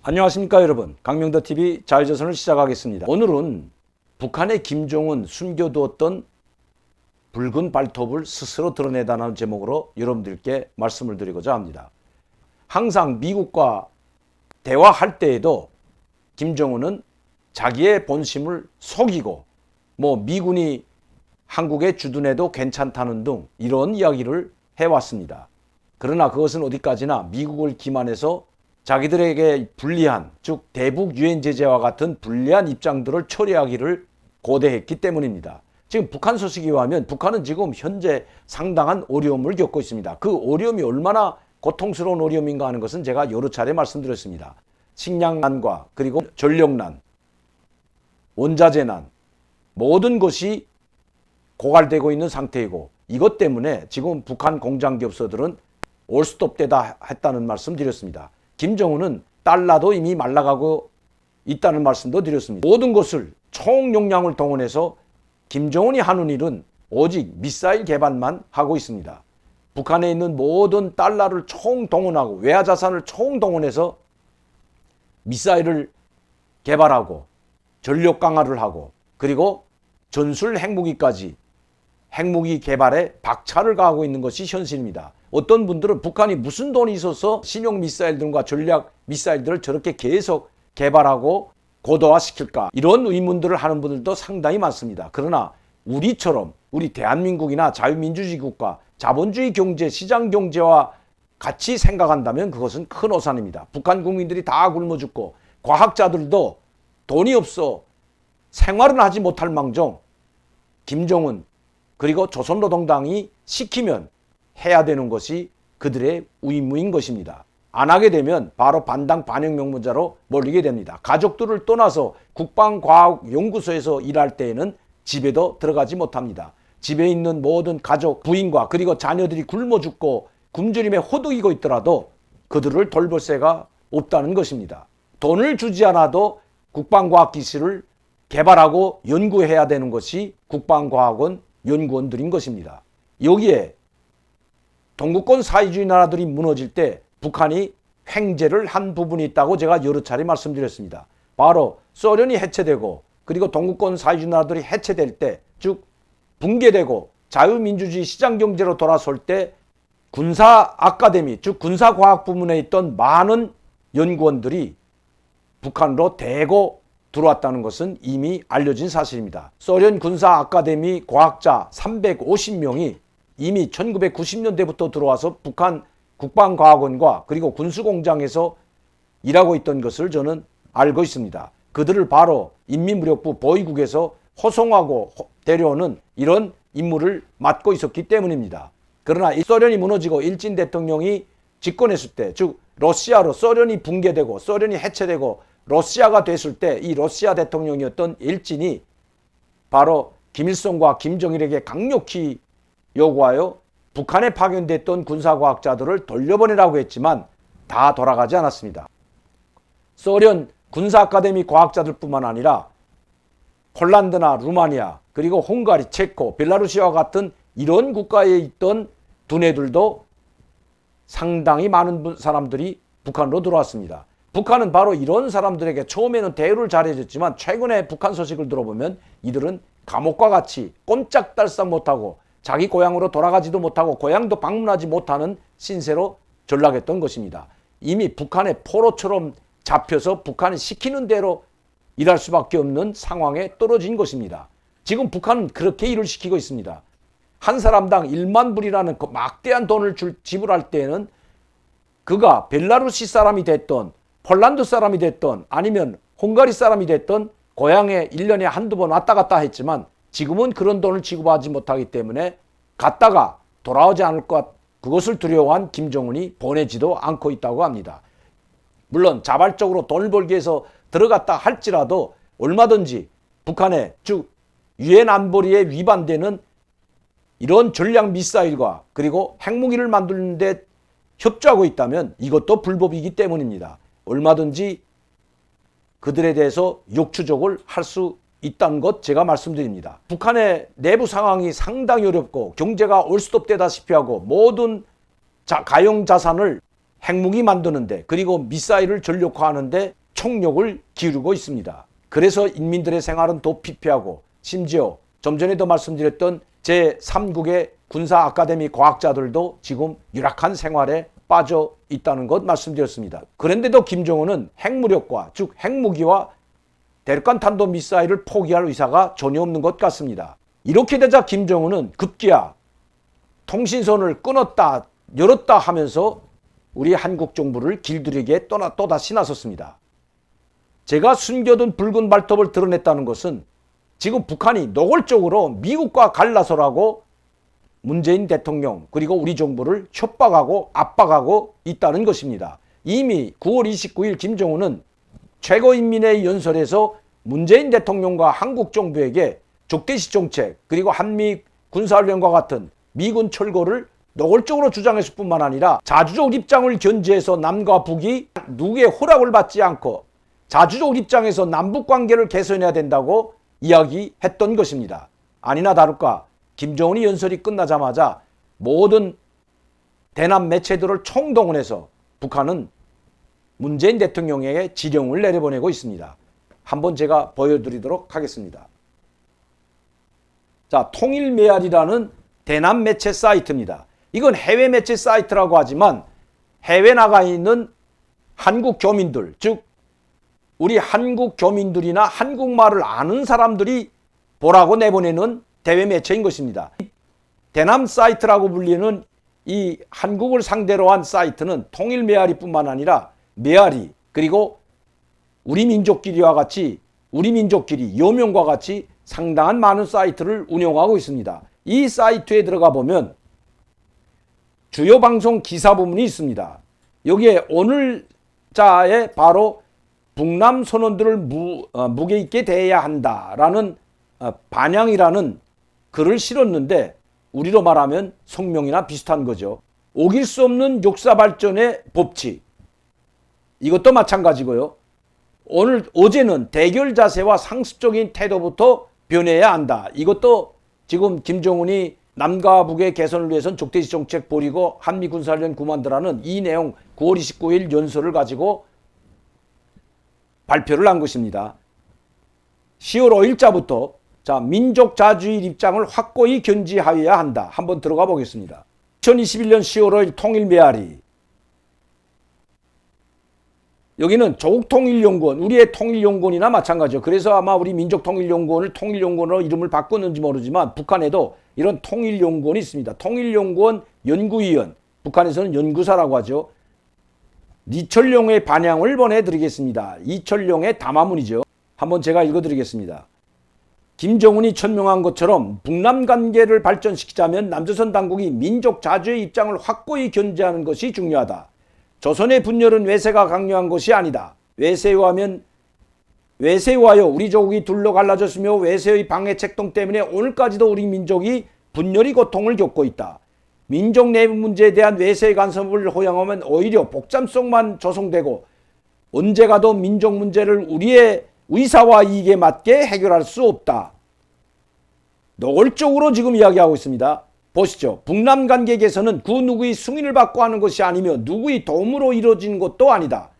안녕하십니까 여러분, 강명도TV 자유조선을 시작하겠습니다. 오늘은 북한의 김정은 숨겨두었던 붉은 발톱을 스스로 드러내다는 제목으로 여러분들께 말씀을 드리고자 합니다. 항상 미국과 대화할 때에도 김정은은 자기의 본심을 속이고 미군이 한국에 주둔해도 괜찮다는 등 이런 이야기를 해왔습니다. 그러나 그것은 어디까지나 미국을 기만해서 자기들에게 불리한, 즉 대북 유엔 제재와 같은 불리한 입장들을 처리하기를 고대했기 때문입니다. 지금 북한 소식에 의하면 북한은 지금 현재 상당한 어려움을 겪고 있습니다. 그 어려움이 얼마나 고통스러운 어려움인가 하는 것은 제가 여러 차례 말씀드렸습니다. 식량난과 그리고 전력난, 원자재난, 모든 것이 고갈되고 있는 상태이고, 이것 때문에 지금 북한 공장기업소들은 올스톱되다 했다는 말씀 드렸습니다. 김정은은 달러도 이미 말라가고 있다는 말씀도 드렸습니다. 모든 것을 총용량을 동원해서 김정은이 하는 일은 오직 미사일 개발만 하고 있습니다. 북한에 있는 모든 달러를 총동원하고 외화자산을 총동원해서 미사일을 개발하고 전력 강화를 하고 그리고 전술 핵무기까지 핵무기 개발에 박차를 가하고 있는 것이 현실입니다. 어떤 분들은 북한이 무슨 돈이 있어서 신형 미사일들과 전략 미사일들을 저렇게 계속 개발하고 고도화시킬까, 이런 의문들을 하는 분들도 상당히 많습니다. 그러나 우리처럼 우리 대한민국이나 자유민주주의 국가, 자본주의 경제, 시장 경제와 같이 생각한다면 그것은 큰 오산입니다. 북한 국민들이 다 굶어 죽고 과학자들도 돈이 없어 생활은 하지 못할 망정 김정은 그리고 조선노동당이 시키면 해야 되는 것이 그들의 의무인 것입니다. 안 하게 되면 바로 반당 반영 명문자로 몰리게 됩니다. 가족들을 떠나서 국방과학연구소에서 일할 때에는 집에도 들어가지 못합니다. 집에 있는 모든 가족, 부인과 그리고 자녀들이 굶어 죽고 굶주림에 호덕이고 있더라도 그들을 돌볼 새가 없다는 것입니다. 돈을 주지 않아도 국방과학기술을 개발하고 연구해야 되는 것이 국방과학원 연구원들인 것입니다. 여기에 동구권 사회주의 나라들이 무너질 때 북한이 횡재를 한 부분이 있다고 제가 여러 차례 말씀드렸습니다. 바로 소련이 해체되고 그리고 동구권 사회주의 나라들이 해체될 때, 즉 붕괴되고 자유민주주의 시장경제로 돌아설 때 군사 아카데미, 즉 군사과학 부문에 있던 많은 연구원들이 북한으로 대거 들어왔다는 것은 이미 알려진 사실입니다. 소련 군사 아카데미 과학자 350명이 이미 1990년대부터 들어와서 북한 국방과학원과 그리고 군수공장에서 일하고 있던 것을 저는 알고 있습니다. 그들을 바로 인민무력부 보위국에서 호송하고 데려오는 이런 임무를 맡고 있었기 때문입니다. 그러나 이 소련이 무너지고 일진 대통령이 집권했을 때, 즉 러시아로 소련이 붕괴되고 소련이 해체되고 러시아가 됐을 때 이 러시아 대통령이었던 일진이 바로 김일성과 김정일에게 강력히 요구하여 북한에 파견됐던 군사과학자들을 돌려보내라고 했지만 다 돌아가지 않았습니다. 소련 군사아카데미 과학자들뿐만 아니라 폴란드나 루마니아 그리고 헝가리, 체코, 벨라루시아와 같은 이런 국가에 있던 두뇌들도 상당히 많은 사람들이 북한으로 들어왔습니다. 북한은 바로 이런 사람들에게 처음에는 대우를 잘해줬지만 최근에 북한 소식을 들어보면 이들은 감옥과 같이 꼼짝달싹 못하고 자기 고향으로 돌아가지도 못하고 고향도 방문하지 못하는 신세로 전락했던 것입니다. 이미 북한의 포로처럼 잡혀서 북한이 시키는 대로 일할 수밖에 없는 상황에 떨어진 것입니다. 지금 북한은 그렇게 일을 시키고 있습니다. 한 사람당 1만 불이라는 그 막대한 돈을 지불할 때에는 그가 벨라루시 사람이 됐던 폴란드 사람이 됐던 아니면 헝가리 사람이 됐던 고향에 1년에 한두 번 왔다 갔다 했지만 지금은 그런 돈을 지급하지 못하기 때문에 갔다가 돌아오지 않을 것, 그것을 두려워한 김정은이 보내지도 않고 있다고 합니다. 물론 자발적으로 돈을 벌기 위해서 들어갔다 할지라도 얼마든지 북한의, 즉 유엔 안보리에 위반되는 이런 전략 미사일과 그리고 핵무기를 만드는 데 협조하고 있다면 이것도 불법이기 때문입니다. 얼마든지 그들에 대해서 역추적을 할 수 있다는 것 제가 말씀드립니다. 북한의 내부 상황이 상당히 어렵고 경제가 올스톱되다시피 하고 모든 가용 자산을 핵무기 만드는데 그리고 미사일을 전력화하는데 총력을 기울이고 있습니다. 그래서 인민들의 생활은 더 피폐하고 심지어 좀 전에도 말씀드렸던 제3국의 군사 아카데미 과학자들도 지금 열악한 생활에 빠져 있다는 것 말씀드렸습니다. 그런데도 김정은은 핵무력과 즉 핵무기와 대륙간 탄도 미사일을 포기할 의사가 전혀 없는 것 같습니다. 이렇게 되자 김정은은 급기야 통신선을 끊었다 열었다 하면서 우리 한국 정부를 길들이기에 또다시 나섰습니다. 제가 숨겨둔 붉은 발톱을 드러냈다는 것은 지금 북한이 노골적으로 미국과 갈라서라고 문재인 대통령 그리고 우리 정부를 협박하고 압박하고 있다는 것입니다. 이미 9월 29일 김정은은 최고인민회의 연설에서 문재인 대통령과 한국 정부에게 적대시 정책 그리고 한미 군사훈련과 같은 미군 철거를 노골적으로 주장했을 뿐만 아니라 자주적 입장을 견지해서 남과 북이 누구의 허락을 받지 않고 자주적 입장에서 남북관계를 개선해야 된다고 이야기했던 것입니다. 아니나 다를까 김정은이 연설이 끝나자마자 모든 대남 매체들을 총동원해서 북한은 문재인 대통령에게 지령을 내려보내고 있습니다. 한번 제가 보여드리도록 하겠습니다. 자, 통일메아리라는 대남 매체 사이트입니다. 이건 해외 매체 사이트라고 하지만 해외 나가 있는 한국 교민들, 즉 우리 한국 교민들이나 한국말을 아는 사람들이 보라고 내보내는 대외 매체인 것입니다. 대남 사이트라고 불리는 이 한국을 상대로 한 사이트는 통일 메아리뿐만 아니라 메아리 그리고 우리 민족끼리와 같이 우리 민족끼리 여명과 같이 상당한 많은 사이트를 운영하고 있습니다. 이 사이트에 들어가 보면 주요 방송 기사 부문이 있습니다. 여기에 오늘자에 바로 북남 선원들을 무게 있게 대해야 한다라는 반향이라는 글을 실었는데 우리로 말하면 성명이나 비슷한 거죠. 어길 수 없는 역사 발전의 법칙. 이것도 마찬가지고요. 어제는 대결 자세와 상습적인 태도부터 변해야 한다. 이것도 지금 김정은이 남과 북의 개선을 위해서는 적대시 정책 버리고 한미 군사훈련 그만두라는 이 내용 9월 29일 연설을 가지고 발표를 한 것입니다. 10월 5일자부터 자, 민족 자주의 입장을 확고히 견지하여야 한다. 한번 들어가 보겠습니다. 2021년 10월 5일 통일 메아리. 여기는 조국통일연구원, 우리의 통일연구원이나 마찬가지죠. 그래서 아마 우리 민족통일연구원을 통일연구원으로 이름을 바꿨는지 모르지만 북한에도 이런 통일연구원이 있습니다. 통일연구원 연구위원, 북한에서는 연구사라고 하죠. 리철룡의 반향을 보내드리겠습니다. 이철룡의 담화문이죠. 한번 제가 읽어드리겠습니다. 김정은이 천명한 것처럼 북남 관계를 발전시키자면 남조선 당국이 민족 자주의 입장을 확고히 견지하는 것이 중요하다. 조선의 분열은 외세가 강요한 것이 아니다. 외세유하여 우리 조국이 둘러 갈라졌으며 외세의 방해 책동 때문에 오늘까지도 우리 민족이 분열의 고통을 겪고 있다. 민족 내부 문제에 대한 외세의 간섭을 허용하면 오히려 복잡성만 조성되고 언제 가도 민족 문제를 우리의 의사와 이익에 맞게 해결할 수 없다. 노골적으로 지금 이야기하고 있습니다. 보시죠. 북남 관계 개선은 그 누구의 승인을 받고 하는 것이 아니며 누구의 도움으로 이루어진 것도 아니다.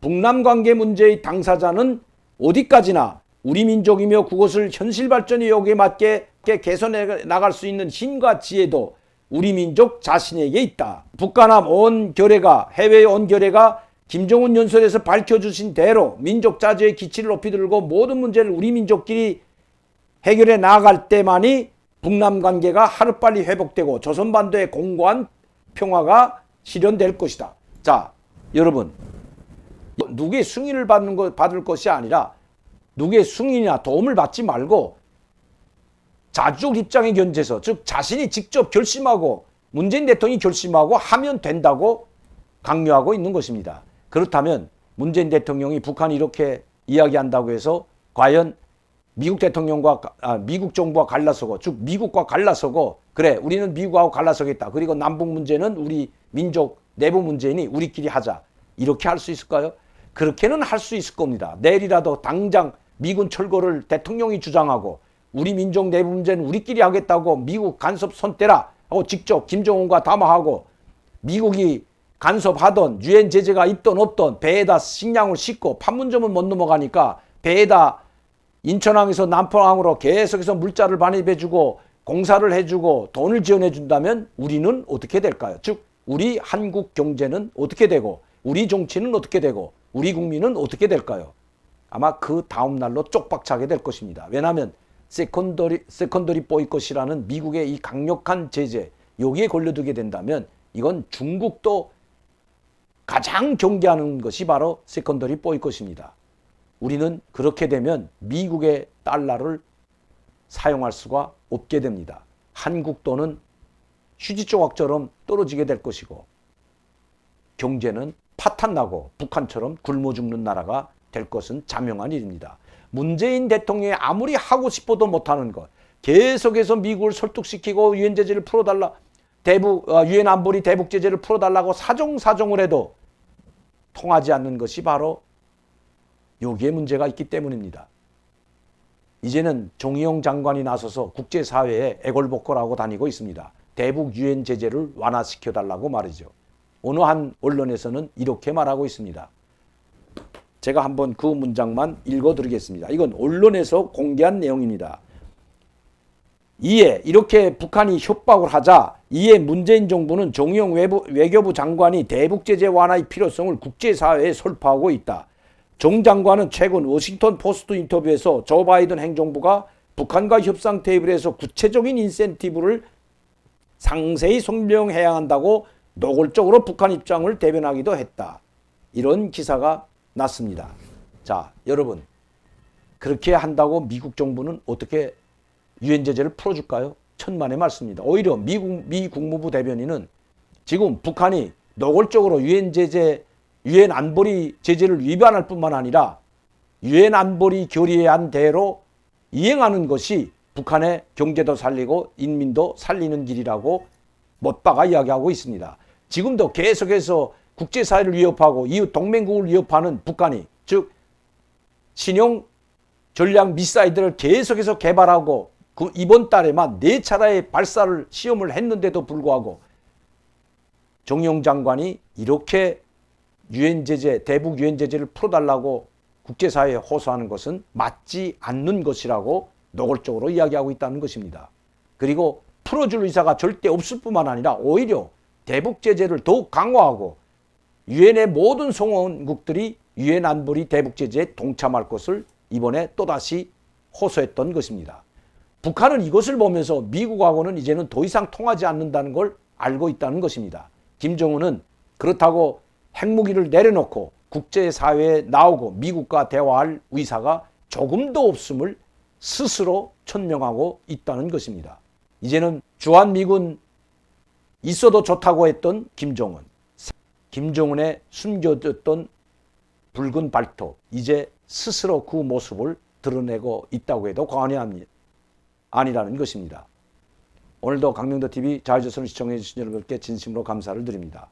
북남 관계 문제의 당사자는 어디까지나 우리 민족이며 그것을 현실 발전의 요구에 맞게 개선해 나갈 수 있는 힘과 지혜도 우리 민족 자신에게 있다. 북한함 온 결의가 해외의 온 결의가 김정은 연설에서 밝혀주신 대로 민족 자주의 기치를 높이 들고 모든 문제를 우리 민족끼리 해결해 나아갈 때만이 북남 관계가 하루빨리 회복되고 조선반도의 공고한 평화가 실현될 것이다. 자, 여러분, 누구의 승인을 받을 것이 아니라 누구의 승인이나 도움을 받지 말고 자주적 입장에 견제해서 즉 자신이 직접 결심하고 문재인 대통령이 결심하고 하면 된다고 강요하고 있는 것입니다. 그렇다면 문재인 대통령이 북한이 이렇게 이야기한다고 해서 과연 미국 정부와 갈라서고 즉 미국과 갈라서고 그래 우리는 미국하고 갈라서겠다. 그리고 남북 문제는 우리 민족 내부 문제니 우리끼리 하자. 이렇게 할 수 있을까요? 그렇게는 할 수 있을 겁니다. 내일이라도 당장 미군 철거를 대통령이 주장하고 우리 민족 내부 문제는 우리끼리 하겠다고 미국 간섭 손 떼라 하고 직접 김정은과 담화하고 미국이 간섭하던 유엔 제재가 있던 없던 배에다 식량을 싣고 판문점은 못 넘어가니까 배에다 인천항에서 남포항으로 계속해서 물자를 반입해주고 공사를 해주고 돈을 지원해준다면 우리는 어떻게 될까요? 즉 우리 한국 경제는 어떻게 되고 우리 정치는 어떻게 되고 우리 국민은 어떻게 될까요? 아마 그 다음 날로 쪽박차게 될 것입니다. 왜냐하면 세컨더리 보이콧이라는 미국의 이 강력한 제재 여기에 걸려들게 된다면 이건 중국도 가장 경계하는 것이 바로 세컨더리 보이콧입니다. 우리는 그렇게 되면 미국의 달러를 사용할 수가 없게 됩니다. 한국 돈은 휴지 조각처럼 떨어지게 될 것이고 경제는 파탄나고 북한처럼 굶어 죽는 나라가 될 것은 자명한 일입니다. 문재인 대통령이 아무리 하고 싶어도 못하는 것, 계속해서 미국을 설득시키고 유엔 제재를 풀어달라, 유엔 안보리 대북 제재를 풀어달라고 사정을 해도 통하지 않는 것이 바로 여기에 문제가 있기 때문입니다. 이제는 정의용 장관이 나서서 국제사회에 애걸복걸하고 다니고 있습니다. 대북 유엔 제재를 완화시켜달라고 말이죠. 어느 한 언론에서는 이렇게 말하고 있습니다. 제가 한번 그 문장만 읽어드리겠습니다. 이건 언론에서 공개한 내용입니다. 이에 이렇게 북한이 협박을 하자 이에 문재인 정부는 정의용 외교부 장관이 대북 제재 완화의 필요성을 국제사회에 설파하고 있다. 정 장관은 최근 워싱턴 포스트 인터뷰에서 조 바이든 행정부가 북한과 협상 테이블에서 구체적인 인센티브를 상세히 설명해야 한다고 노골적으로 북한 입장을 대변하기도 했다. 이런 기사가 났습니다. 자, 여러분 그렇게 한다고 미국 정부는 어떻게 유엔 제재를 풀어줄까요? 천만의 말씀입니다. 오히려 미 국무부 대변인은 지금 북한이 노골적으로 유엔 안보리 제재를 위반할 뿐만 아니라 유엔 안보리 결의안 대로 이행하는 것이 북한의 경제도 살리고 인민도 살리는 길이라고 못 박아 이야기하고 있습니다. 지금도 계속해서 국제사회를 위협하고 이웃 동맹국을 위협하는 북한이 즉 신형 전략 미사일들을 계속해서 개발하고 이번 달에만 4차례의 발사를 시험을 했는데도 불구하고 정의용 장관이 이렇게 유엔 제재, 대북 유엔 제재를 풀어달라고 국제사회에 호소하는 것은 맞지 않는 것이라고 노골적으로 이야기하고 있다는 것입니다. 그리고 풀어줄 의사가 절대 없을 뿐만 아니라 오히려 대북 제재를 더욱 강화하고 유엔의 모든 성원국들이 유엔 안보리 대북 제재에 동참할 것을 이번에 또다시 호소했던 것입니다. 북한은 이것을 보면서 미국하고는 이제는 더 이상 통하지 않는다는 걸 알고 있다는 것입니다. 김정은은 그렇다고 핵무기를 내려놓고 국제사회에 나오고 미국과 대화할 의사가 조금도 없음을 스스로 천명하고 있다는 것입니다. 이제는 주한미군 있어도 좋다고 했던 김정은의 숨겨뒀던 붉은 발톱, 이제 스스로 그 모습을 드러내고 있다고 해도 과언이 아니라는 것입니다. 오늘도 강명도TV 자유조선을 시청해 주신 여러분께 진심으로 감사를 드립니다.